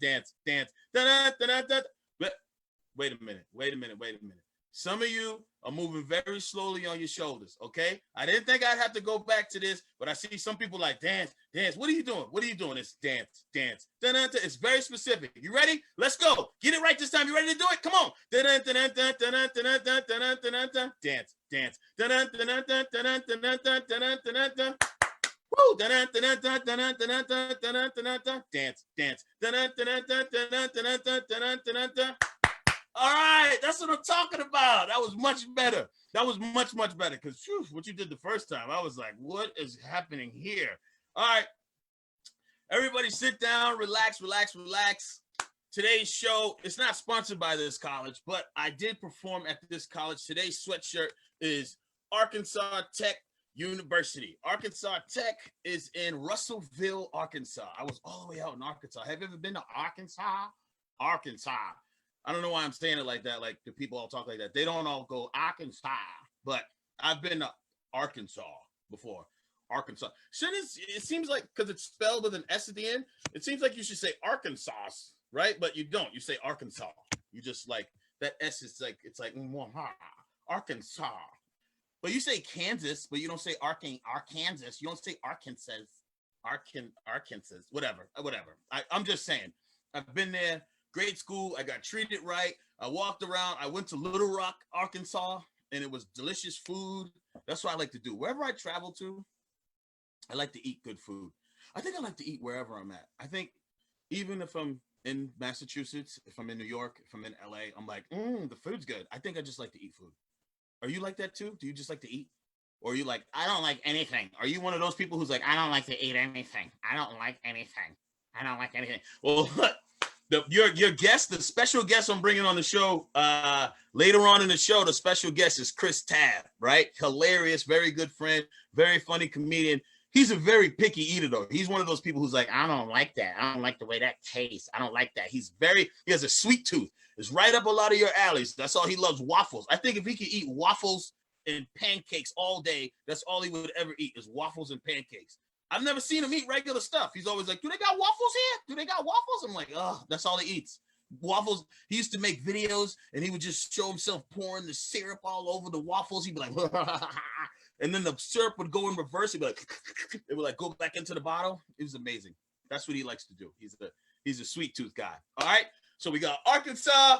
Dance, dance. Wait a minute. Some of you are moving very slowly on your shoulders, okay? I didn't think I'd have to go back to this, but I see some people like dance, dance. What are you doing? It's dance, dance. It's very specific. You ready? Let's go. Get it right this time. You ready to do it? Come on. Dance, dance. Woo! Dance, dance. All right, that's what I'm talking about. That was much better. That was much, much better because what you did the first time, I was like, what is happening here? All right, everybody sit down, relax. Today's show, it's not sponsored by this college, but I did perform at this college. Today's sweatshirt is Arkansas Tech University. Arkansas Tech is in Russellville, Arkansas. I was all the way out in Arkansas. Have you ever been to Arkansas? Arkansas. I don't know why I'm saying it like that. Like the people all talk like that. They don't all go Arkansas, but I've been to Arkansas before. Arkansas. It seems like because it's spelled with an S at the end, it seems like you should say Arkansas, right? But you don't. You say Arkansas. You just like that S is like it's like Arkansas. But you say Kansas, but you don't say Arkansas. You don't say Arkansas. Arkansas. Whatever. I'm just saying. I've been there. Great school. I got treated right. I walked around. I went to Little Rock, Arkansas, and it was delicious food. That's what I like to do. Wherever I travel to, I like to eat good food. I think I like to eat wherever I'm at. I think even if I'm in Massachusetts, if I'm in New York, if I'm in LA, I'm like, the food's good. I think I just like to eat food. Are you like that too? Do you just like to eat? Or are you like, I don't like anything? Are you one of those people who's like, I don't like to eat anything? I don't like anything. Well, look. Your guest, the special guest I'm bringing on the show later on in the show, the special guest is Chris Tabb, right? Hilarious, very good friend, very funny comedian. He's a very picky eater, though. He's one of those people who's like, I don't like that. I don't like the way that tastes. I don't like that. He has a sweet tooth. It's right up a lot of your alleys. That's all he loves, waffles. I think if he could eat waffles and pancakes all day, that's all he would ever eat is waffles and pancakes. I've never seen him eat regular stuff. He's always like, do they got waffles here? Do they got waffles? I'm like, oh, that's all he eats. Waffles. He used to make videos and he would just show himself pouring the syrup all over the waffles. He'd be like, and then the syrup would go in reverse. He'd be like, it would like go back into the bottle. It was amazing. That's what he likes to do. He's a sweet tooth guy. All right. So we got Arkansas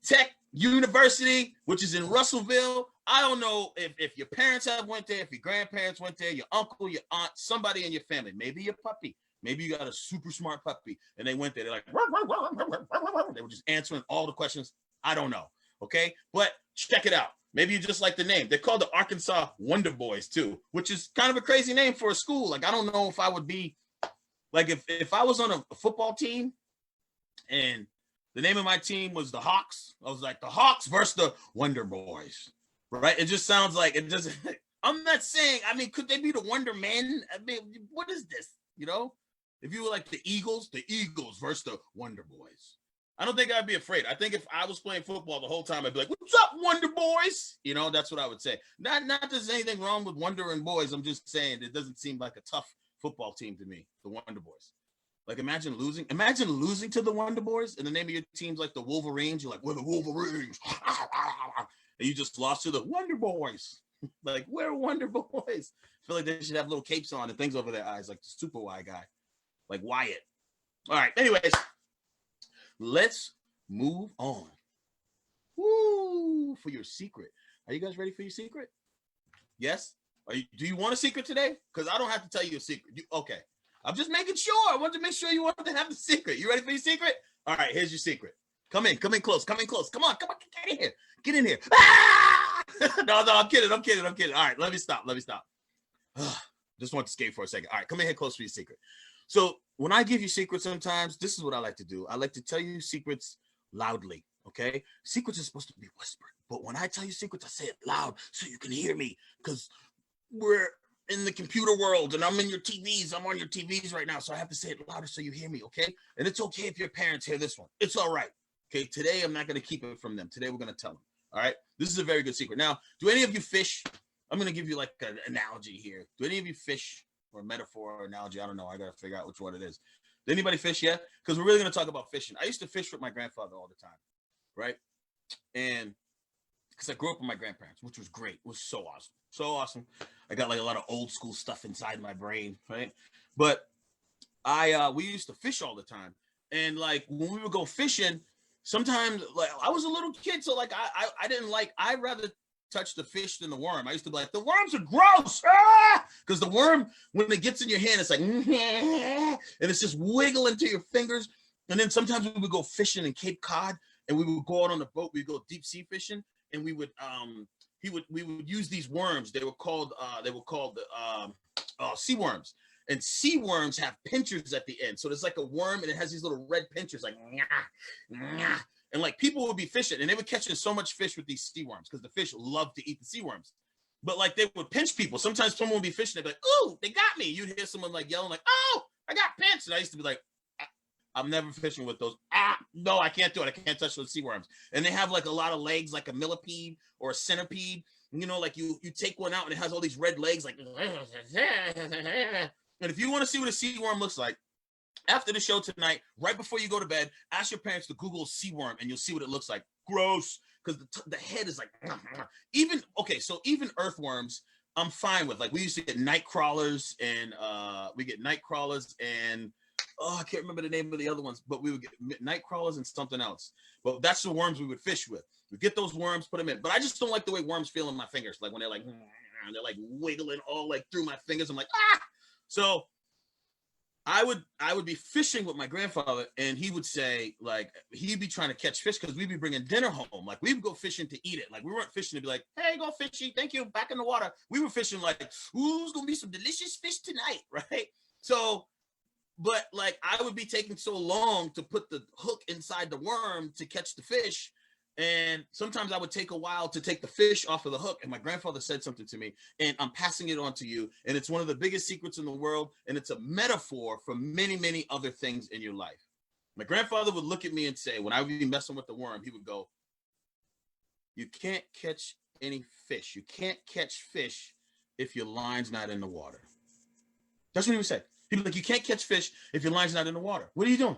Tech University, which is in Russellville. I don't know if your parents have went there, if your grandparents went there, your uncle, your aunt, somebody in your family, maybe your puppy. Maybe you got a super smart puppy and they went there. They're like, they were just answering all the questions. I don't know. Okay. But check it out. Maybe you just like the name. They're called the Arkansas Wonder Boys too, which is kind of a crazy name for a school. Like, I don't know if I would be like, if I was on a football team and the name of my team was the Hawks, I was like the Hawks versus the Wonder Boys. Right? It just sounds like it doesn't. I'm not saying, I mean, could they be the Wonder Men? I mean, what is this? You know, if you were like the Eagles versus the Wonder Boys. I don't think I'd be afraid. I think if I was playing football the whole time, I'd be like, what's up, Wonder Boys? You know, that's what I would say. Not that there's anything wrong with Wonder and Boys. I'm just saying it doesn't seem like a tough football team to me, the Wonder Boys. Like, imagine losing to the Wonder Boys and the name of your team's like the Wolverines. You're like, we're the Wolverines. And you just lost to the Wonder Boys. Like, we're Wonder Boys. I feel like they should have little capes on and things over their eyes, like the Super Y guy, like Wyatt. All right. Anyways, let's move on. Woo! For your secret. Are you guys ready for your secret? Yes? Do you want a secret today? Because I don't have to tell you a secret. Okay. I'm just making sure. I want to make sure you want to have the secret. You ready for your secret? All right. Here's your secret. Come in close. Come on. Get in here. Ah! No, I'm kidding. All right, let me stop. Just want to escape for a second. All right, come in here close for your secret. So when I give you secrets sometimes, this is what I like to do. I like to tell you secrets loudly, okay? Secrets are supposed to be whispered. But when I tell you secrets, I say it loud so you can hear me because we're in the computer world and I'm on your TVs right now. So I have to say it louder so you hear me, okay? And it's okay if your parents hear this one. It's all right. Okay, today I'm not going to keep it from them. Today we're going to tell them. All right, this is a very good secret. Now, do any of you fish? I'm going to give you like an analogy here. Do any of you fish? or metaphor or analogy. I don't know. I got to figure out which one it is. Did anybody fish yet? Because we're really going to talk about fishing. I used to fish with my grandfather all the time, right? And because I grew up with my grandparents, which was great. It was so awesome. So awesome. I got like a lot of old school stuff inside my brain, right? But we used to fish all the time. And like when we would go fishing, sometimes like I was a little kid, so like I didn't like, I'd rather touch the fish than the worm. I used to be like, the worms are gross. Because the worm, when it gets in your hand, it's like, and it's just wiggling to your fingers. And then sometimes we would go fishing in Cape Cod, and we would go out on the boat, we'd go deep sea fishing, and we would we would use these worms. They were called sea worms. And sea worms have pinchers at the end. So there's like a worm and it has these little red pinchers like, and like people would be fishing and they would catch so much fish with these sea worms because the fish love to eat the sea worms. But like they would pinch people. Sometimes someone would be fishing, they'd be like, oh, they got me. You'd hear someone like yelling like, oh, I got pinched. And I used to be like, I'm never fishing with those. No, I can't do it. I can't touch those sea worms. And they have like a lot of legs, like a millipede or a centipede. You know, like you take one out and it has all these red legs like, and if you want to see what a sea worm looks like, after the show tonight, right before you go to bed, ask your parents to Google sea worm and you'll see what it looks like. Gross. Because the head is like, even earthworms, I'm fine with. Like we used to get night crawlers and I can't remember the name of the other ones, but we would get night crawlers and something else. But that's the worms we would fish with. We get those worms, put them in. But I just don't like the way worms feel in my fingers. Like when they're like wiggling all like through my fingers. I'm like, ah. So I would be fishing with my grandfather, and he would say, like, he'd be trying to catch fish because we'd be bringing dinner home. Like, we would go fishing to eat it. Like, we weren't fishing to be like, hey, go fishing. Thank you. Back in the water. We were fishing like, ooh, it's going to be some delicious fish tonight, right? So, but, like, I would be taking so long to put the hook inside the worm to catch the fish. And sometimes I would take a while to take the fish off of the hook. And my grandfather said something to me, and I'm passing it on to you. And it's one of the biggest secrets in the world. And it's a metaphor for many, many other things in your life. My grandfather would look at me and say, when I would be messing with the worm, he would go, you can't catch any fish. You can't catch fish if your line's not in the water. That's what he would say. He'd be like, you can't catch fish if your line's not in the water. What are you doing?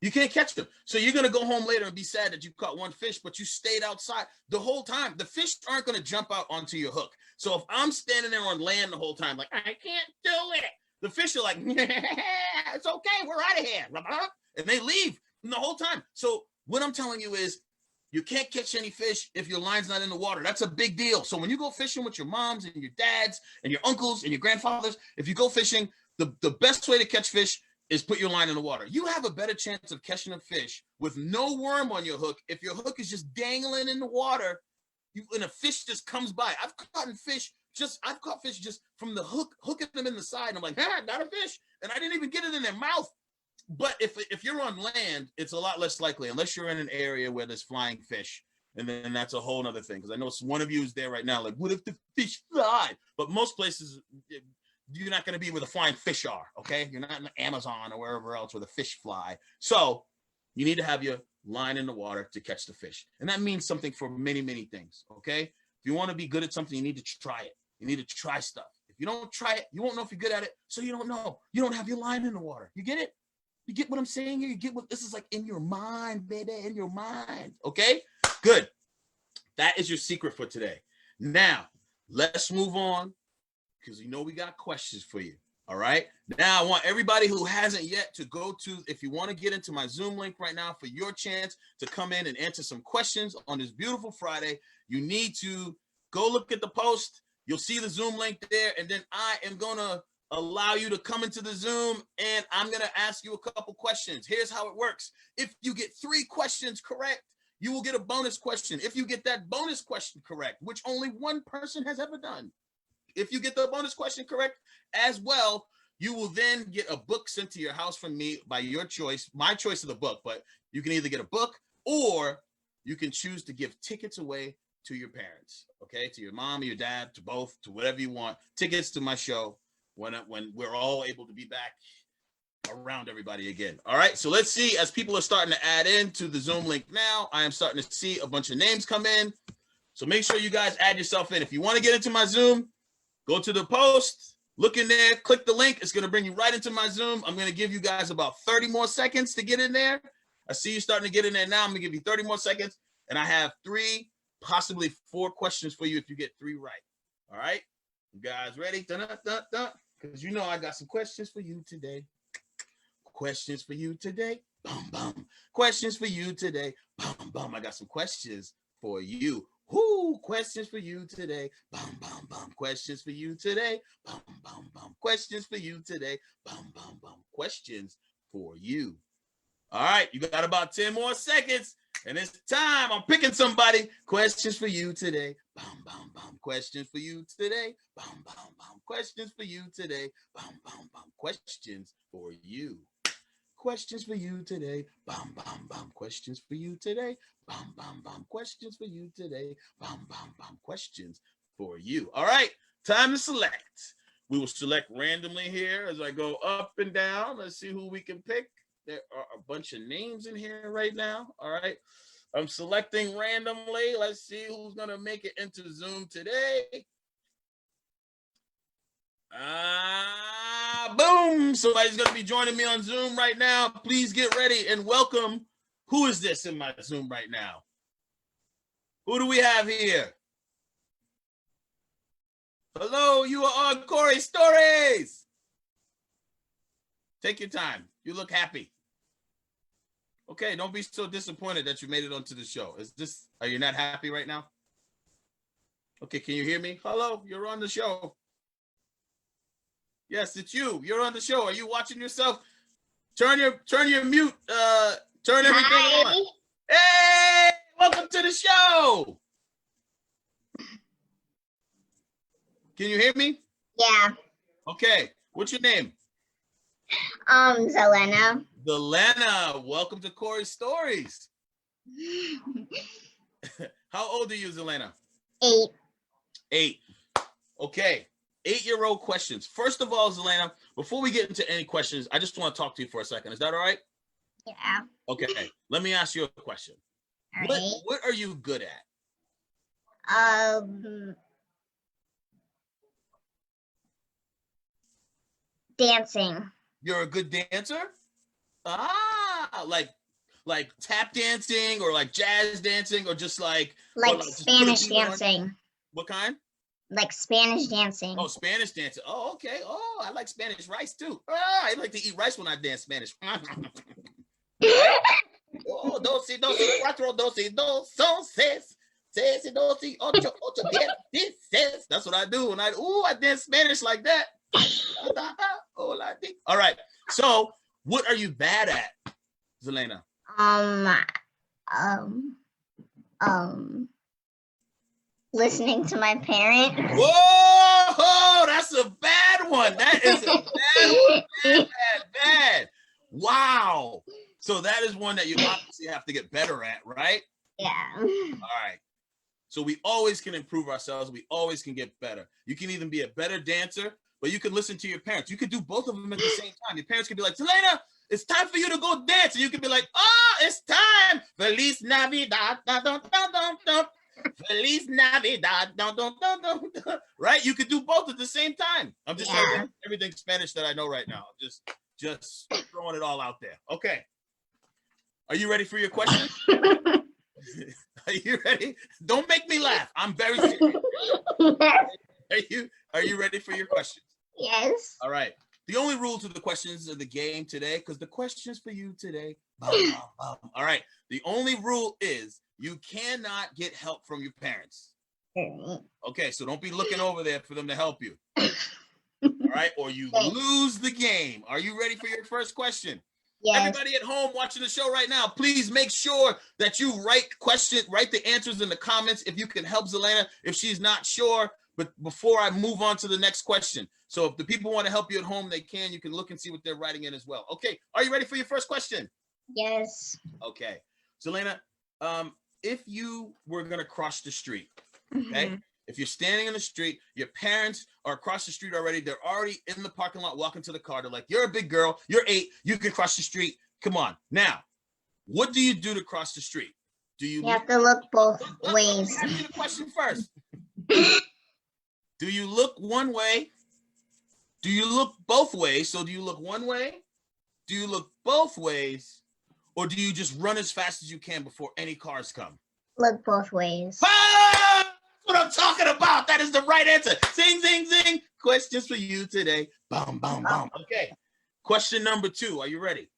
You can't catch them. So you're going to go home later and be sad that you caught one fish, but you stayed outside the whole time. The fish aren't going to jump out onto your hook. So if I'm standing there on land the whole time, like, I can't do it. The fish are like, it's okay. We're out of here. And they leave the whole time. So what I'm telling you is you can't catch any fish if your line's not in the water. That's a big deal. So when you go fishing with your moms and your dads and your uncles and your grandfathers, if you go fishing, the best way to catch fish is put your line in the water. You have a better chance of catching a fish with no worm on your hook if your hook is just dangling in the water and a fish just comes by. I've caught fish just from the hook, hooking them in the side. And I'm like, got a fish. And I didn't even get it in their mouth. But if you're on land, it's a lot less likely, unless you're in an area where there's flying fish. And then that's a whole other thing. Because I know one of you is there right now, like, what if the fish fly? But most places, you're not going to be where the flying fish are, okay? You're not in the Amazon or wherever else where the fish fly. So you need to have your line in the water to catch the fish. And that means something for many, many things, okay? If you want to be good at something, you need to try it. You need to try stuff. If you don't try it, you won't know if you're good at it, so you don't know. You don't have your line in the water. You get it? You get what I'm saying here? You get what this is like in your mind, baby, in your mind, okay? Good. That is your secret for today. Now, let's move on, because you know we got questions for you. All right. Now I want everybody who hasn't yet to go to, if you want to get into my Zoom link right now for your chance to come in and answer some questions on this beautiful Friday, you need to go look at the post. You'll see the Zoom link there. And then I am going to allow you to come into the Zoom and I'm going to ask you a couple questions. Here's how it works. If you get 3 questions correct, you will get a bonus question. If you get that bonus question correct, which only one person has ever done, if you get the bonus question correct as well, you will then get a book sent to your house from me by your choice, my choice of the book, but you can either get a book or you can choose to give tickets away to your parents, okay? To your mom or your dad, to both, to whatever you want. Tickets to my show when we're all able to be back around everybody again. All right, so let's see, as people are starting to add in to the Zoom link now, I am starting to see a bunch of names come in. So make sure you guys add yourself in. If you want to get into my Zoom, go to the post, Look in there, click the link. It's going to bring you right into my Zoom. I'm going to give you guys about 30 more seconds to get in there. I see you starting to get in there now. I'm going to give you 30 more seconds. And I have 3, possibly 4 questions for you if you get 3 right. All right? You guys ready? Because you know I got some questions for you today. Questions for you today. Bum, bum. Questions for you today. Bum, bum. I got some questions for you. Whoo, questions for you today. Bum, bum, bum. Questions for you today. Bum, bum, bum. Questions for you today. Bum, bum, bum. Questions for you. All right, you got about 10 more seconds. And it's time. I'm picking somebody. Questions for you today. Bum, bum, bum. Questions for you today. Bum, bum, bum. Questions for you today. Bum, bum, bum. Questions for you. Questions for you today. Bum, bum, bum. Questions for you today. Bum, bum, bum. Questions for you today. Bum, bum, bum. Questions for you. All right, time to select. We will select randomly here as I go up and down. Let's see who we can pick. There are a bunch of names in here right now. All right, I'm selecting randomly. Let's see who's going to make it into Zoom today. Boom. Somebody's going to be joining me on Zoom right now. Please get ready and welcome. Who is this in my Zoom right now? Who do we have here? Hello, you are on Corey Stories. Take your time. You look happy. Okay, don't be so disappointed that you made it onto the show. Are you not happy right now? Okay, can you hear me? Hello, you're on the show. Yes, it's you. You're on the show. Are you watching yourself? Turn your mute, turn everything on. Hey, welcome to the show. Can you hear me? Yeah. Okay, what's your name? Zelena. Zelena, welcome to Corey Stories. How old are you, Zelena? 8. 8. Okay, 8-year-old questions. First of all, Zelena, before we get into any questions, I just want to talk to you for a second. Is that all right? Yeah. Okay, let me ask you a question. All right. What are you good at? Dancing. You're a good dancer? Like tap dancing or like jazz dancing or just like Spanish dancing. What kind? Like Spanish dancing. Oh, Spanish dancing. Oh, okay. Oh, I like Spanish rice too. I like to eat rice when I dance Spanish. Oh, 12, 4, 12, son, 6, 6, 12, 8, 8, 10, 6. That's what I do when I dance Spanish like that. All right. So, what are you bad at, Zelena? Listening to my parents. Whoa, that's a bad one. That is a bad one. Bad. Wow. So that is one that you obviously have to get better at, right? Yeah. All right. So we always can improve ourselves. We always can get better. You can even be a better dancer, but you can listen to your parents. You could do both of them at the same time. Your parents could be like, Zelena, it's time for you to go dance. And you could be like, it's time. Feliz Navidad. Dun, dun, dun, dun, dun. Feliz Navidad. Dun, dun, dun, dun, dun. Right? You could do both at the same time. I'm just trying to get everything Spanish that I know right now. Just throwing it all out there. Okay. Are you ready for your question? Are you ready? Don't make me laugh. I'm very serious. Are you ready for your questions? Yes. All right. The only rule to the questions of the game today, because the questions for you today. All right. The only rule is you cannot get help from your parents. Okay, so don't be looking over there for them to help you. All right, or you lose the game. Are you ready for your first question? Yes. Everybody at home watching the show right now, please make sure that you write the answers in the comments if you can help Zelena if she's not sure, but before I move on to the next question. So if the people want to help you at home, they can. You can look and see what they're writing in as well. Okay, are you ready for your first question? Yes. Okay, Zelena, if you were going to cross the street, okay? Mm-hmm. If you're standing in the street, your parents are across the street already. They're already in the parking lot walking to the car. They're like, you're a big girl. You're 8. You can cross the street. Come on. Now, what do you do to cross the street? You have to look both ways. Let me ask you the question first. Do you look one way Do you look both ways? So do you look one way? Do you look both ways? Or do you just run as fast as you can before any cars come? Look both ways. Ah! That's what I'm talking about. That is the right answer. Zing, zing, zing. Questions for you today. Bum, bum, bum. Okay. Question number 2. Are you ready?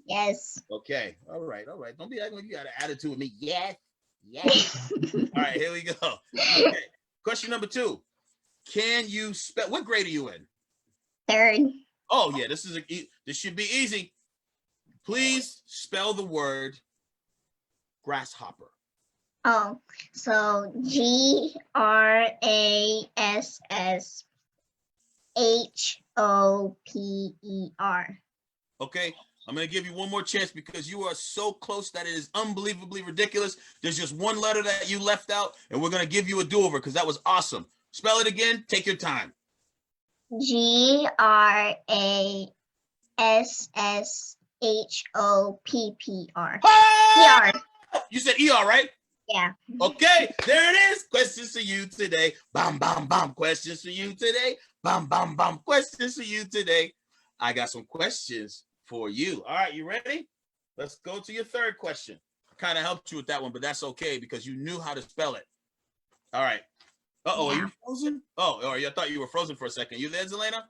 Yes. Okay. All right. Don't be acting like you got an attitude with me. Yes. All right. Here we go. Okay. Question number 2. Can you spell? What grade are you in? 3rd. Oh yeah. This should be easy. Please spell the word grasshopper. Oh, so GRASSHOPPER. Okay, I'm going to give you one more chance because you are so close that it is unbelievably ridiculous. There's just one letter that you left out, and we're going to give you a do-over because that was awesome. Spell it again. Take your time. GRASSHOPPER. Ah! ER. You said ER, right? Yeah. Okay, there it is. Questions for you today. Bam, bam, bam. Questions for you today. Bam, bam, bam. Questions for you today. I got some questions for you. All right, you ready? Let's go to your 3rd question. I kind of helped you with that one, but that's okay because you knew how to spell it. All right. Uh-oh, Yeah. Are you frozen? Oh, I thought you were frozen for a second. You there, Zelena?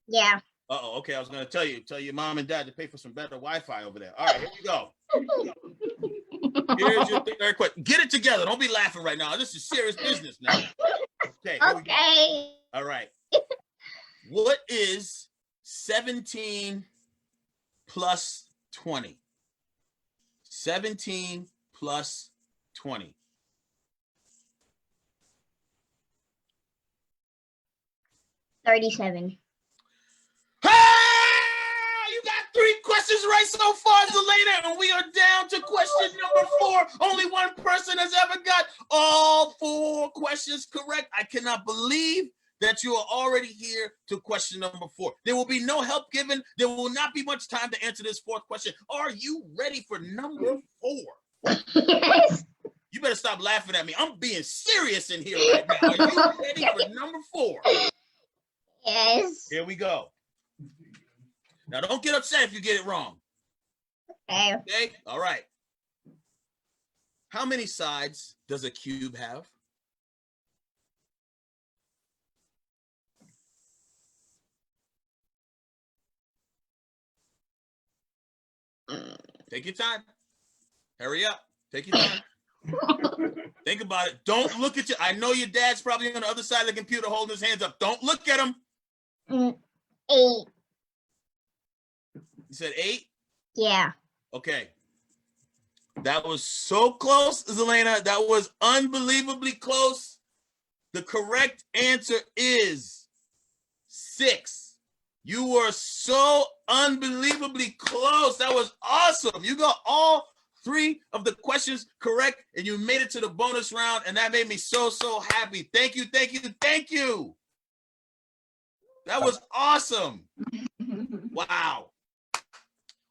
Yeah. Uh-oh, okay, I was going to tell your mom and dad to pay for some better Wi-Fi over there. All right, here we go. Here's your 3rd question. Get it together. Don't be laughing right now. This is serious business now. Okay. Okay. All right. What is 17 plus 20? 17 plus 20. 37. You got 3 questions right so far, Zelena, and we are down to question number 4. Only one person has ever got all 4 questions correct. I cannot believe that you are already here to question number 4. There will be no help given. There will not be much time to answer this 4th question. Are you ready for number 4? Yes. You better stop laughing at me. I'm being serious in here right now. Are you ready for number 4? Yes. Here we go. Now, don't get upset if you get it wrong. Okay. Okay? All right. How many sides does a cube have? Take your time. Hurry up. Take your time. Think about it. Don't look at you. I know your dad's probably on the other side of the computer holding his hands up. Don't look at him. 8. You said 8? Yeah. Okay. That was so close, Zelena. That was unbelievably close. The correct answer is 6. You were so unbelievably close. That was awesome. You got all 3 of the questions correct, and you made it to the bonus round, and that made me so happy. Thank you. That was awesome. Wow.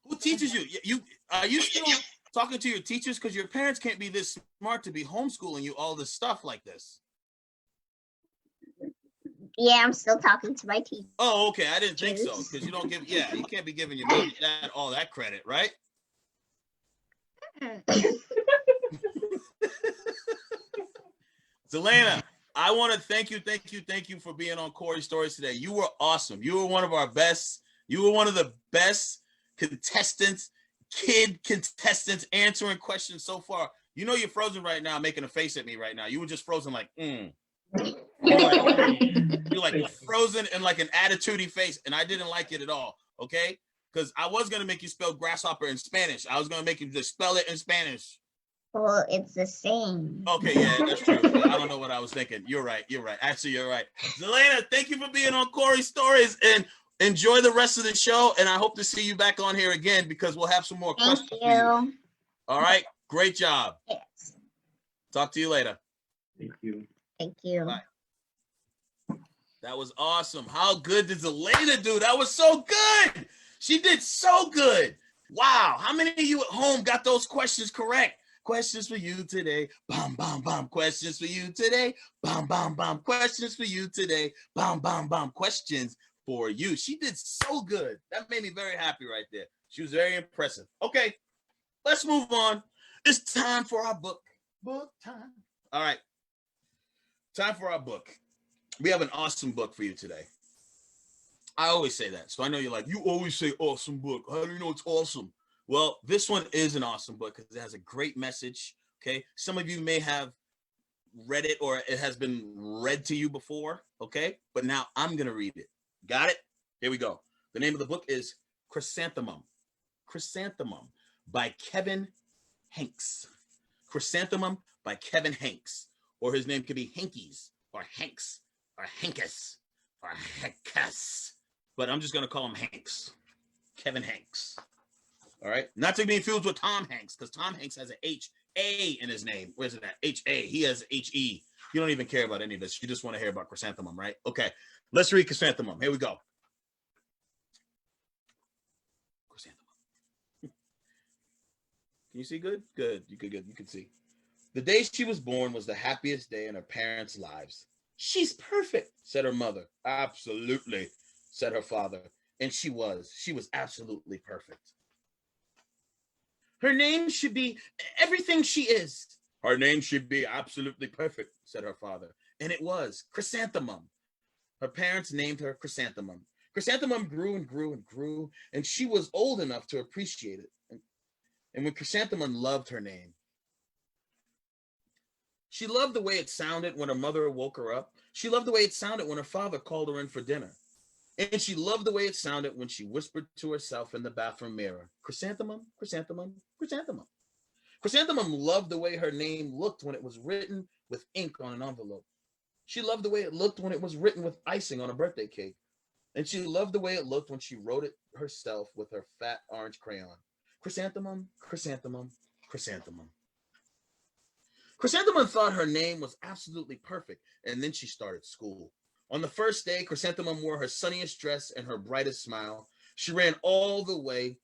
Who teaches you? Are you still talking to your teachers? Because your parents can't be this smart to be homeschooling you all this stuff like this. Yeah, I'm still talking to my teacher. Oh, okay. I didn't think so. Because you can't be giving your mom and dad all that credit, right? Zelena, I want to thank you for being on Corey Stories today. You were awesome. You were one of our best. You were one of the best kid contestants answering questions so far. You know you're frozen right now, making a face at me right now. You were just frozen like, You're like frozen in like an attitude-y face, and I didn't like it at all, okay? Because I was going to make you spell grasshopper in Spanish. I was going to make you just spell it in Spanish. Well, it's the same. Okay, yeah, that's true. I don't know what I was thinking. You're right. Actually, you're right. Zelena, thank you for being on Corey Stories, and enjoy the rest of the show, and I hope to see you back on here again because we'll have some more questions for you. All right? Great job. Yes. Talk to you later. Thank you. Thank you. Bye. That was awesome. How good did Zelena do? That was so good. She did so good. Wow. How many of you at home got those questions correct? Questions for you today. Bam, bam, bam. Questions for you today. Bam, bam, bam. Questions for you today. Bam, bam, bam. Questions for you. She did so good. That made me very happy right there. She was very impressive. Okay, let's move on. It's time for our book. Book time. All right. Time for our book. We have an awesome book for you today. I always say that. So I know you're like, you always say awesome book. How do you know it's awesome? Well, this one is an awesome book because it has a great message. Okay. Some of you may have read it or it has been read to you before. Okay. But now I'm going to read it. Got it? Here we go. The name of the book is Chrysanthemum. Chrysanthemum by Kevin Hanks. Chrysanthemum by Kevin Hanks. Or his name could be Hankies or Hanks or Hankus or Hankus. But I'm just going to call him Hanks. Kevin Hanks. All right. Not to be confused with Tom Hanks, because Tom Hanks has an H-A in his name. Where's it at? H-A. He has H-E. You don't even care about any of this. You just want to hear about Chrysanthemum, right? Okay. Let's read Chrysanthemum. Here we go. Chrysanthemum. Can you see good? Good. You can see. The day she was born was the happiest day in her parents' lives. She's perfect, said her mother. Absolutely, said her father. And she was. She was absolutely perfect. Her name should be everything she is. Her name should be absolutely perfect, said her father. And it was Chrysanthemum. Her parents named her Chrysanthemum. Chrysanthemum grew and grew and grew, and she was old enough to appreciate it. And when Chrysanthemum loved her name, she loved the way it sounded when her mother woke her up. She loved the way it sounded when her father called her in for dinner. And she loved the way it sounded when she whispered to herself in the bathroom mirror, Chrysanthemum, Chrysanthemum, Chrysanthemum. Chrysanthemum loved the way her name looked when it was written with ink on an envelope. She loved the way it looked when it was written with icing on a birthday cake. And she loved the way it looked when she wrote it herself with her fat orange crayon. Chrysanthemum, Chrysanthemum, Chrysanthemum. Chrysanthemum thought her name was absolutely perfect, and then she started school. On the first day, Chrysanthemum wore her sunniest dress and her brightest smile. She ran all the way.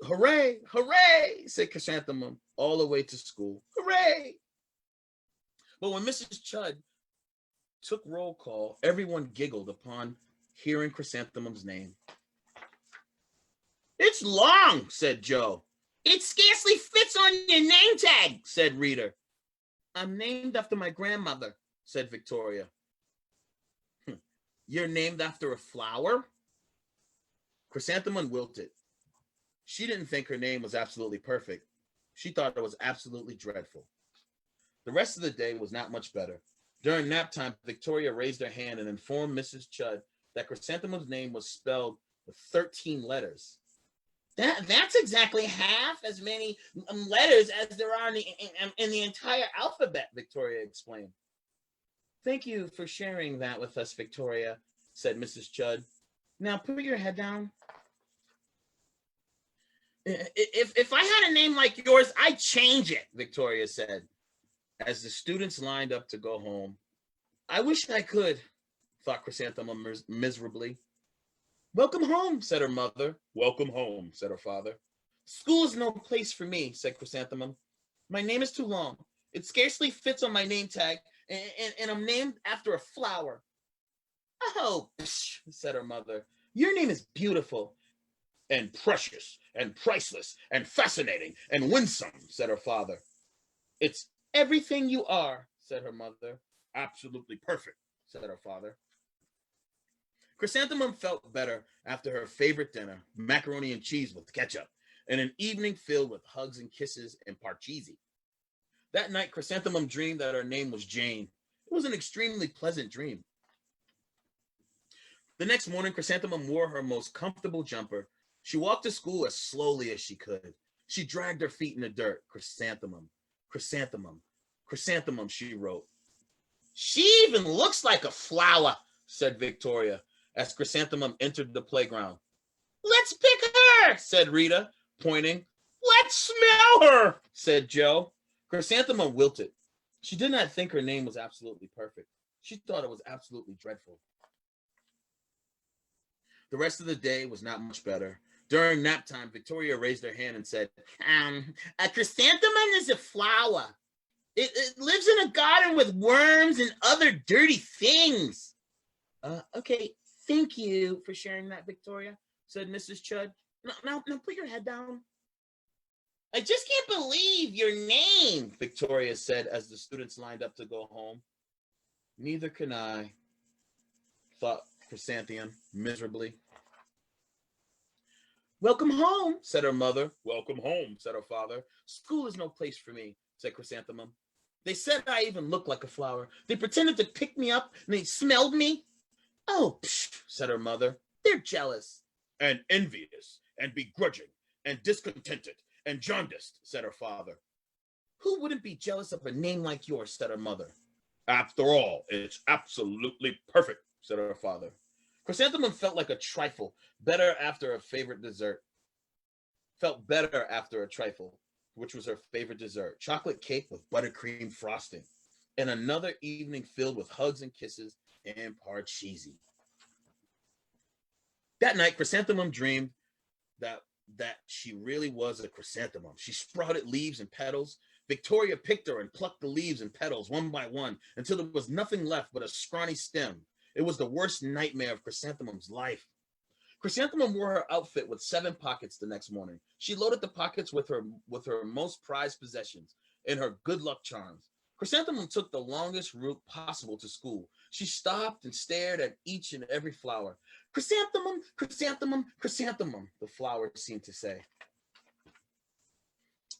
Hooray, hooray, said Chrysanthemum, all the way to school. Hooray! But when Mrs. Chud took roll call, everyone giggled upon hearing Chrysanthemum's name. It's long, said Joe. It scarcely fits on your name tag, said Rita. I'm named after my grandmother, said Victoria. You're named after a flower? Chrysanthemum wilted. She didn't think her name was absolutely perfect. She thought it was absolutely dreadful. The rest of the day was not much better. During nap time, Victoria raised her hand and informed Mrs. Chud that Chrysanthemum's name was spelled with 13 letters. That's exactly half as many letters as there are in the entire alphabet, Victoria explained. Thank you for sharing that with us, Victoria, said Mrs. Chud. Now put your head down. If I had a name like yours, I'd change it, Victoria said, as the students lined up to go home. I wish I could, thought Chrysanthemum miserably. Welcome home, said her mother. Welcome home, said her father. School is no place for me, said Chrysanthemum. My name is too long. It scarcely fits on my name tag, and I'm named after a flower. Oh, psh, said her mother. Your name is beautiful. And precious, and priceless, and fascinating, and winsome, said her father. It's everything you are, said her mother. Absolutely perfect, said her father. Chrysanthemum felt better after her favorite dinner, macaroni and cheese with ketchup, and an evening filled with hugs and kisses and parcheesi. That night, Chrysanthemum dreamed that her name was Jane. It was an extremely pleasant dream. The next morning, Chrysanthemum wore her most comfortable jumper. She walked to school as slowly as she could. She dragged her feet in the dirt. Chrysanthemum, Chrysanthemum, Chrysanthemum, she wrote. She even looks like a flower, said Victoria, as Chrysanthemum entered the playground. Let's pick her, said Rita, pointing. Let's smell her, said Joe. Chrysanthemum wilted. She did not think her name was absolutely perfect. She thought it was absolutely dreadful. The rest of the day was not much better. During nap time, Victoria raised her hand and said, a chrysanthemum is a flower. It lives in a garden with worms and other dirty things. Okay, thank you for sharing that, Victoria, said Mrs. Chud. Now put your head down. I just can't believe your name, Victoria said as the students lined up to go home. Neither can I, thought Chrysanthemum miserably. Welcome home, said her mother. Welcome home, said her father. School is no place for me, said Chrysanthemum. They said I even looked like a flower. They pretended to pick me up and they smelled me. Oh, psh, said her mother. They're jealous. And envious, and begrudging, and discontented, and jaundiced, said her father. Who wouldn't be jealous of a name like yours, said her mother. After all, it's absolutely perfect, said her father. Chrysanthemum felt like a trifle, better after a favorite dessert. Felt better after a trifle, which was her favorite dessert, chocolate cake with buttercream frosting, and another evening filled with hugs and kisses and parcheesi. That night, Chrysanthemum dreamed that she really was a chrysanthemum. She sprouted leaves and petals. Victoria picked her and plucked the leaves and petals one by one until there was nothing left but a scrawny stem. It was the worst nightmare of Chrysanthemum's life. Chrysanthemum wore her outfit with 7 pockets the next morning. She loaded the pockets with her most prized possessions and her good luck charms. Chrysanthemum took the longest route possible to school. She stopped and stared at each and every flower. Chrysanthemum, chrysanthemum, chrysanthemum, the flowers seemed to say.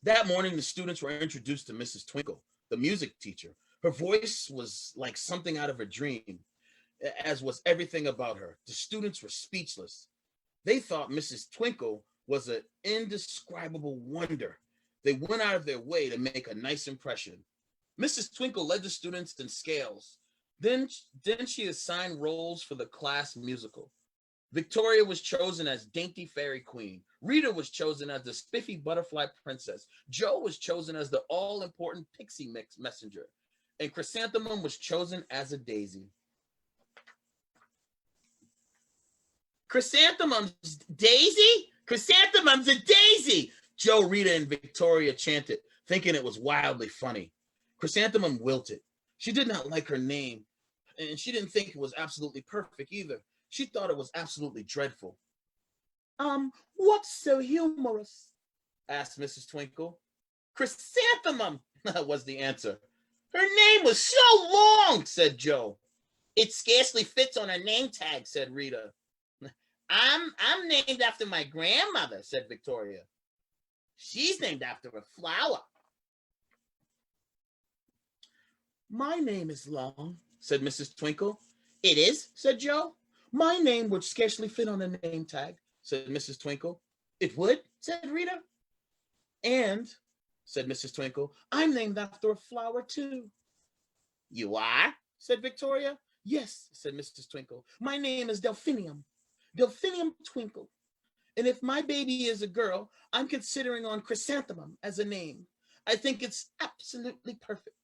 That morning, the students were introduced to Mrs. Twinkle, the music teacher. Her voice was like something out of a dream, as was everything about her. The students were speechless. They thought Mrs. Twinkle was an indescribable wonder. They went out of their way to make a nice impression. Mrs. Twinkle led the students in scales. Then she assigned roles for the class musical. Victoria was chosen as Dainty Fairy Queen. Rita was chosen as the Spiffy Butterfly Princess. Joe was chosen as the all-important Pixie Mix Messenger. And Chrysanthemum was chosen as a daisy. Chrysanthemum's daisy? Chrysanthemum's a daisy! Joe, Rita, and Victoria chanted, thinking it was wildly funny. Chrysanthemum wilted. She did not like her name, and she didn't think it was absolutely perfect either. She thought it was absolutely dreadful. What's so humorous? Asked Mrs. Twinkle. Chrysanthemum, was the answer. Her name was so long, said Joe. It scarcely fits on a name tag, said Rita. I'm named after my grandmother, said Victoria. She's named after a flower. My name is long, said Mrs. Twinkle. It is, said Joe. My name would scarcely fit on a name tag, said Mrs. Twinkle. It would, said Rita. And, said Mrs. Twinkle, I'm named after a flower too. You are, said Victoria. Yes, said Mrs. Twinkle. My name is Delphinium. Delphinium Twinkle. And if my baby is a girl, I'm considering on Chrysanthemum as a name. I think it's absolutely perfect.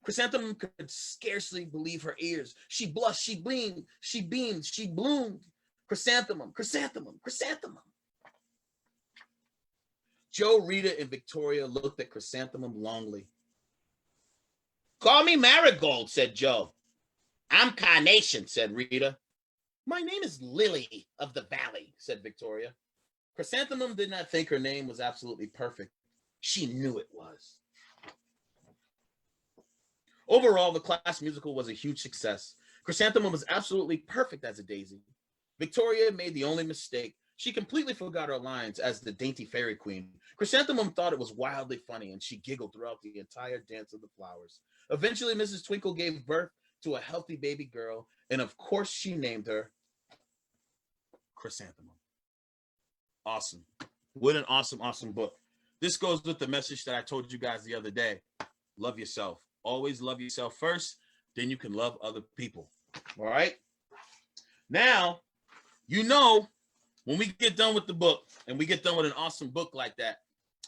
Chrysanthemum could scarcely believe her ears. She blushed, she beamed, she bloomed. Chrysanthemum, chrysanthemum, chrysanthemum. Joe, Rita, and Victoria looked at Chrysanthemum longly. Call me Marigold, said Joe. I'm Carnation, said Rita. My name is Lily of the Valley, said Victoria. Chrysanthemum did not think her name was absolutely perfect. She knew it was. Overall, the class musical was a huge success. Chrysanthemum was absolutely perfect as a daisy. Victoria made the only mistake. She completely forgot her lines as the Dainty Fairy Queen. Chrysanthemum thought it was wildly funny, and she giggled throughout the entire dance of the flowers. Eventually, Mrs. Twinkle gave birth to a healthy baby girl, and of course, she named her Chrysanthemum. Awesome. What an awesome, awesome book. This goes with the message that I told you guys the other day. Love yourself. Always love yourself first, then you can love other people. All right? Now, you know, when we get done with the book and we get done with an awesome book like that,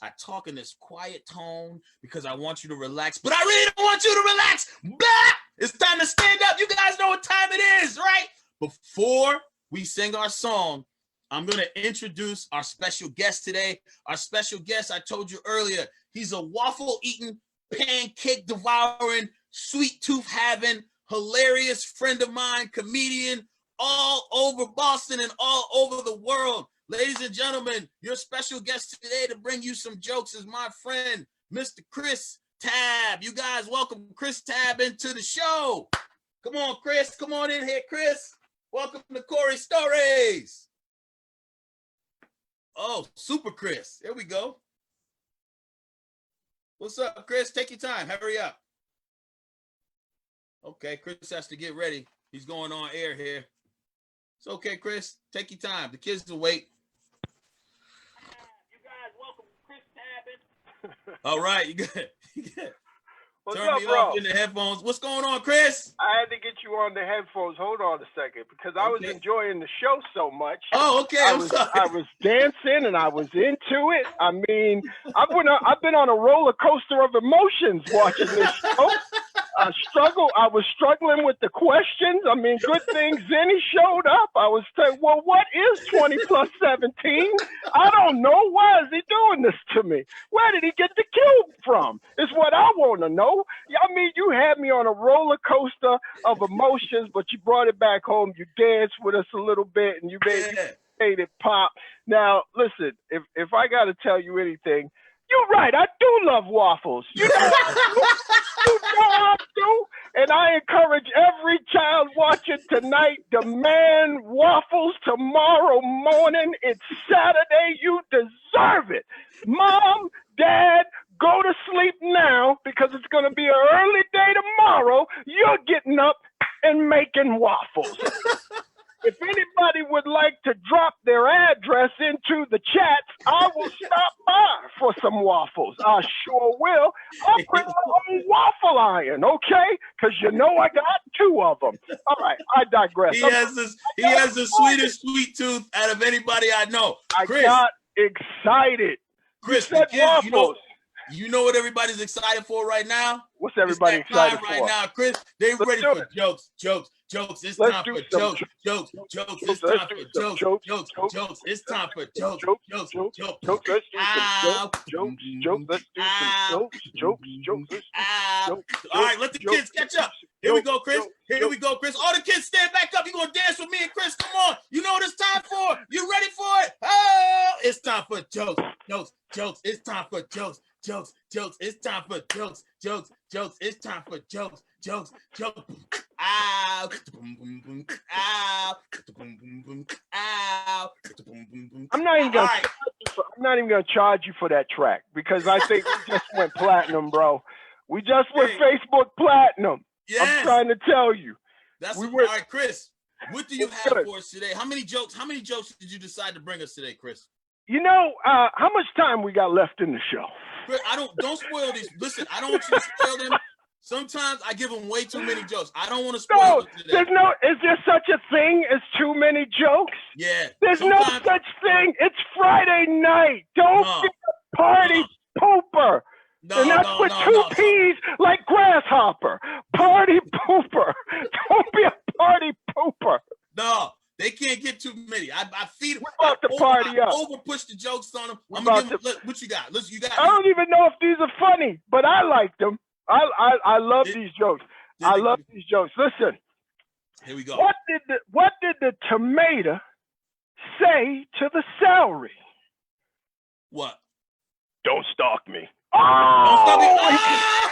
I talk in this quiet tone because I want you to relax, but I really don't want you to relax. Bah! It's time to stand up. You guys know what time it is, right? Before we sing our song, I'm going to introduce our special guest today. Our special guest, I told you earlier, he's a waffle-eating, pancake-devouring, sweet tooth-having, hilarious friend of mine, comedian, all over Boston and all over the world. Ladies and gentlemen, your special guest today to bring you some jokes is my friend, Mr. Chris Tab. You guys welcome Chris Tab into the show. Come on, Chris. Come on in here, Chris. Welcome to Corey Stories. Oh, super Chris. Here we go. What's up, Chris? Take your time. Hurry up. Okay, Chris has to get ready. He's going on air here. It's okay, Chris. Take your time. The kids will wait. You guys welcome Chris Tab. All right, you good. What's Turn up, me bro? off in the headphones. What's going on, Chris? I had to get you on the headphones. Hold on a second, because I was enjoying the show so much. Oh, okay. I was dancing and I was into it. I mean, I've been on a roller coaster of emotions watching this show. I was struggling with the questions. I mean, good thing Zenny showed up. I was saying, well, what is 20 plus 17? I don't know. Why is he doing this to me? Where did he get the cube from? Is what I want to know. I mean, you had me on a roller coaster of emotions, but you brought it back home. You danced with us a little bit, and you made it pop. Now, listen, if I got to tell you anything, you're right. I do love waffles. You know I do. And I encourage every child watching tonight, demand waffles tomorrow morning. It's Saturday. You deserve it. Mom, Dad, go to sleep now because it's going to be an early day tomorrow. You're getting up and making waffles. If anybody would like to drop their address into the chats, I will stop by for some waffles. I sure will. I'll bring my own waffle iron, okay? Because you know I got 2 of them. All right, I digress. He has the sweetest sweet tooth out of anybody I know. Chris, I got excited. Chris, you said waffles. You know what everybody's excited for right now? What's everybody excited for? Right now, Chris, they're ready for jokes. It's time for jokes. It's time for jokes. It's time for jokes. Let's do some jokes. All right, let the kids catch up. Here we go, Chris. Here we go, Chris. All the kids stand back up. You're going to dance with me and Chris. Come on. You know what it's time for. You ready for it? Oh, it's time for jokes. It's time for jokes. It's time for jokes. It's time for jokes. Ow. I'm not even gonna charge you for that track because I think we just went platinum, bro. We just went Facebook platinum. Yes. I'm trying to tell you. All right, Chris. What do you have for us today? How many jokes did you decide to bring us today, Chris? You know, how much time we got left in the show? Chris, don't spoil these. Listen, I don't want you to spoil them. Sometimes I give them way too many jokes. I don't want to spoil them today. Is there such a thing as too many jokes? Yeah. There's no such thing. It's Friday night. Don't be a party pooper. And that's with 2 P's like grasshopper. Party pooper. Don't be a party pooper. No, they can't get too many. I feed them. We're about to party up. Over push the jokes on them. I'm gonna give them. What you got? Listen, I don't even know if these are funny, but I like them. I love these jokes. I love these jokes. Listen. Here we go. What did the tomato say to the celery? What? Don't stalk me. Oh!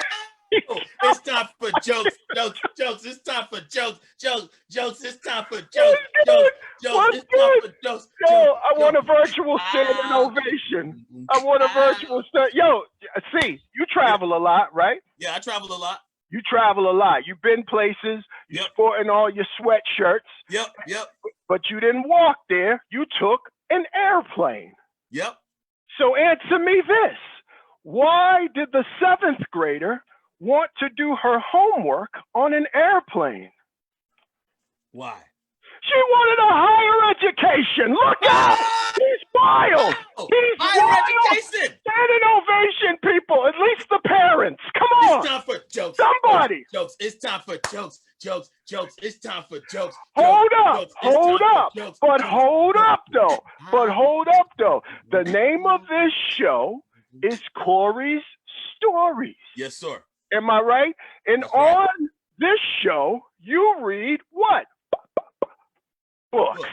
It's time for jokes. It's time for jokes. It's time for jokes. It's time for jokes. Yo, I want a virtual standing ovation. I want a virtual stand. Yo, see, you travel a lot, right? Yeah, I travel a lot. You travel a lot. You've been places. You're sporting all your sweatshirts. Yep. But you didn't walk there. You took an airplane. Yep. So answer me this. Why did the 7th grader want to do her homework on an airplane? Why? She wanted a higher education. Look out! He's wild. He's higher wild. education. Standing ovation, people. At least the parents. Come on. It's time for jokes. Somebody. Jokes. It's time for jokes. It's time for jokes. Hold up. Jokes. It's Hold time for up. jokes. But Jokes. hold Jokes. up, though. But hold up, though. The name of this show is Corey's Stories. Yes, sir. Am I right? And That's right. on this show, you read what? Books.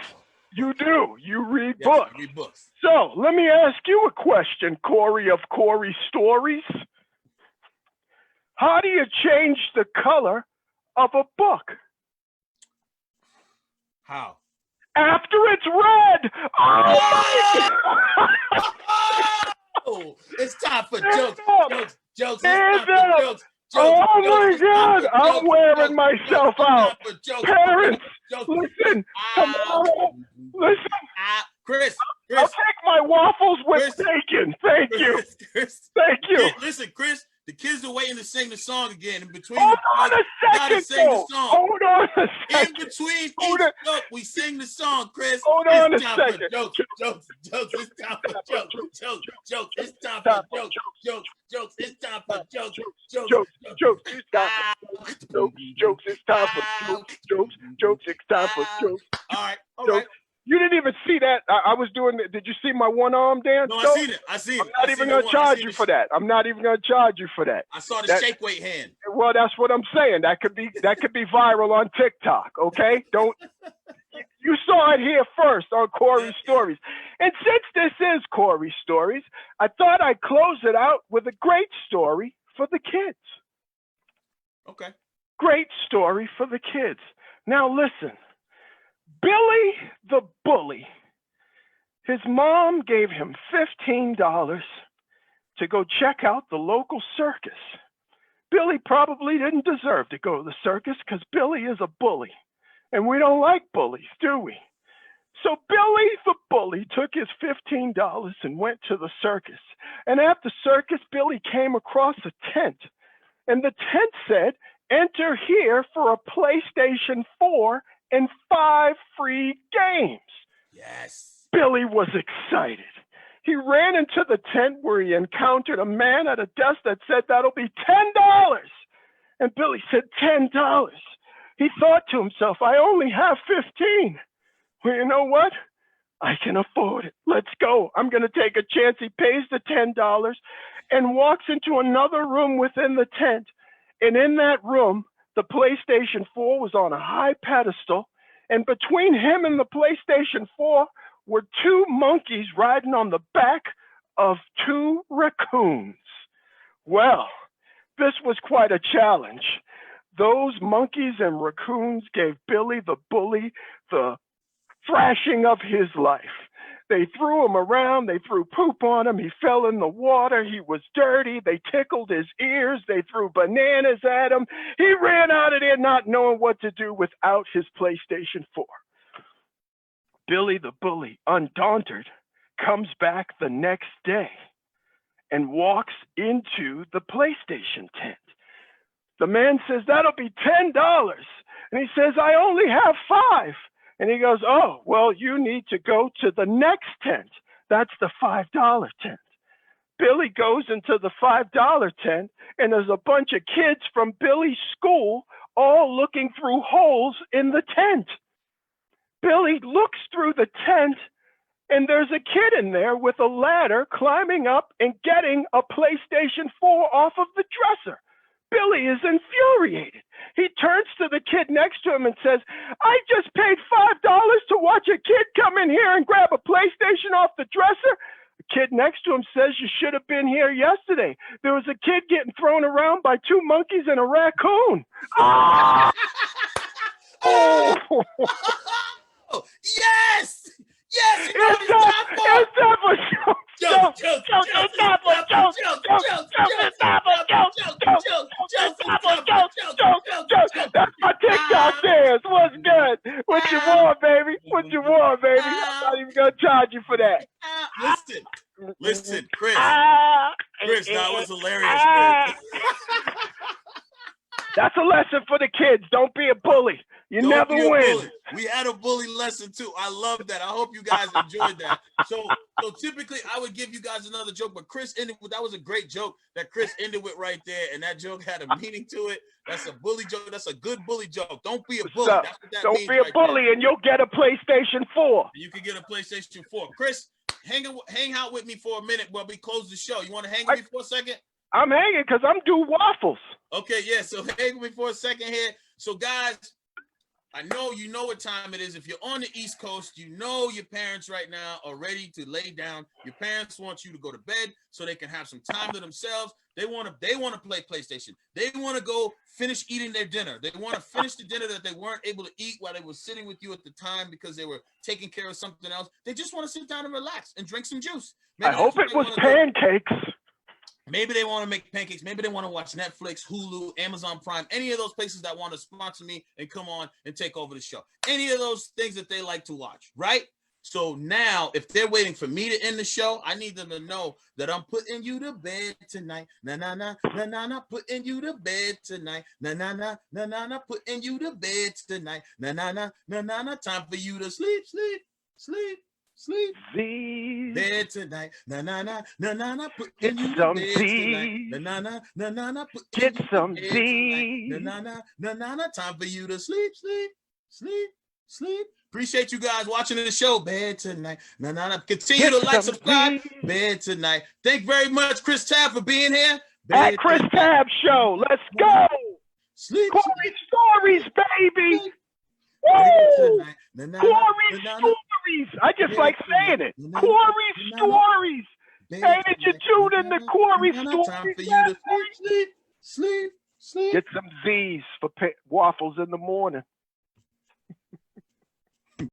You do. You read Yes, books. I read books. So let me ask you a question, Corey of Corey Stories. How do you change the color of a book? How? After it's read. Oh my God. Oh, it's time for Stand jokes. up. Jokes. Stand It's time up. for jokes. Oh my It's time God. for I'm jokes. wearing myself out. It's time for jokes. Parents, Jokes. listen. Tomorrow, listen. Chris. I'll take my waffles with Chris. bacon. Thank you. Chris. Thank you. Listen, Chris, the kids are waiting to sing the song again. In between Hold the on jokes, a we gotta second, sing the though. song. Hold on a In second. between Hold each it. joke, we sing the song, Chris. Hold on a It's time for second. jokes. It's time for jokes. It's time for jokes. It's time for jokes. It's time for jokes. It's time for jokes. It's time for jokes. All right. You didn't even see that. I was doing. Did you see my one arm dance? No, though? I seen it. I'm not even gonna charge you for that. I'm not even gonna charge you for that. I saw the shake weight hand. Well, that's what I'm saying. That could be viral on TikTok. Okay, don't. You saw it here first on Corey's Stories. And since this is Corey's Stories, I thought I'd close it out with a great story for the kids. Okay. Great story for the kids. Now listen, Billy the bully, his mom gave him $15 to go check out the local circus. Billy probably didn't deserve to go to the circus because Billy is a bully. And we don't like bullies, do we? So Billy the bully took his $15 and went to the circus. And at the circus, Billy came across a tent. And the tent said, "Enter here for a PlayStation 4 and 5 free games." Yes. Billy was excited. He ran into the tent where he encountered a man at a desk that said, "That'll be $10. And Billy said, $10. He thought to himself, "I only have 15. Well, you know what? I can afford it. Let's go. I'm going to take a chance." He pays the $10 and walks into another room within the tent. And in that room, the PlayStation 4 was on a high pedestal. And between him and the PlayStation 4 were two monkeys riding on the back of two raccoons. Well, this was quite a challenge. Those monkeys and raccoons gave Billy the bully the thrashing of his life. They threw him around. They threw poop on him. He fell in the water. He was dirty. They tickled his ears. They threw bananas at him. He ran out of there not knowing what to do without his PlayStation 4. Billy the bully, undaunted, comes back the next day and walks into the PlayStation tent. The man says, "That'll be $10. And he says, "I only have 5. And he goes, "Oh, well, you need to go to the next tent. That's the $5 tent." Billy goes into the $5 tent, and there's a bunch of kids from Billy's school all looking through holes in the tent. Billy looks through the tent, and there's a kid in there with a ladder climbing up and getting a PlayStation 4 off of the dresser. Billy is infuriated. He turns to the kid next to him and says, "I just paid $5 to watch a kid come in here and grab a PlayStation off the dresser." The kid next to him says, "You should have been here yesterday. There was a kid getting thrown around by two monkeys and a raccoon." Ah! Oh! Yes! Yes! You know what It's it's time for! time for jokes. It's time for jokes. It's time for jokes. That's my TikTok dance. What's good? What you want, baby? What you want, baby? I'm not even gonna charge you for that. Listen, Chris. Chris, that was hilarious, Chris. That's a lesson for the kids. Don't be a bully. You Don't never be a win. bully. We had a bully lesson too. I love that. I hope you guys enjoyed that. So typically I would give you guys another joke, but Chris ended with, that was a great joke that Chris ended with right there, and that joke had a meaning to it. That's a bully joke. That's a good bully joke. Don't be a bully. Up? That's what that Don't means. be a right bully, there. and you'll get a PlayStation 4. You can get a PlayStation 4. Chris, hang out with me for a minute while we close the show. You want to hang with me for a second? I'm hanging because I'm doing waffles. Okay, yeah. So hang with me for a second here. So guys, I know you know what time it is. If you're on the East Coast, you know your parents right now are ready to lay down. Your parents want you to go to bed so they can have some time to themselves. They want to play PlayStation. They want to go finish eating their dinner. They want to finish the dinner that they weren't able to eat while they were sitting with you at the time because they were taking care of something else. They just want to sit down and relax and drink some juice. I hope it was pancakes. Maybe they want to make pancakes. Maybe they want to watch Netflix, Hulu, Amazon Prime, any of those places that want to sponsor me and come on and take over the show. Any of those things that they like to watch, right? So now, if they're waiting for me to end the show, I need them to know that I'm putting you to bed tonight. Na na na na na na, putting you to bed tonight. Na na na na na na, putting you to bed tonight. Na na na na na na, time for you to sleep, sleep, sleep. Sleep. Bed tonight. Na na na na na na. Get some Z. Na na na na na na. Get some Z. Na na na na na na. Time for you to sleep, sleep, sleep, sleep. Appreciate you guys watching the show. Bed tonight. Na na na. Continue to like, subscribe. Bed tonight. Thank you very much, Chris Tab, for being here. At Chris Tab Show. Let's go. Sleep. Corey Stories, baby. Woo! Corey Stories. I just like saying it. Corey Stories. Hey, did you tune in to Corey Stories? Time for you to sleep, sleep, sleep. Get some Z's for waffles in the morning.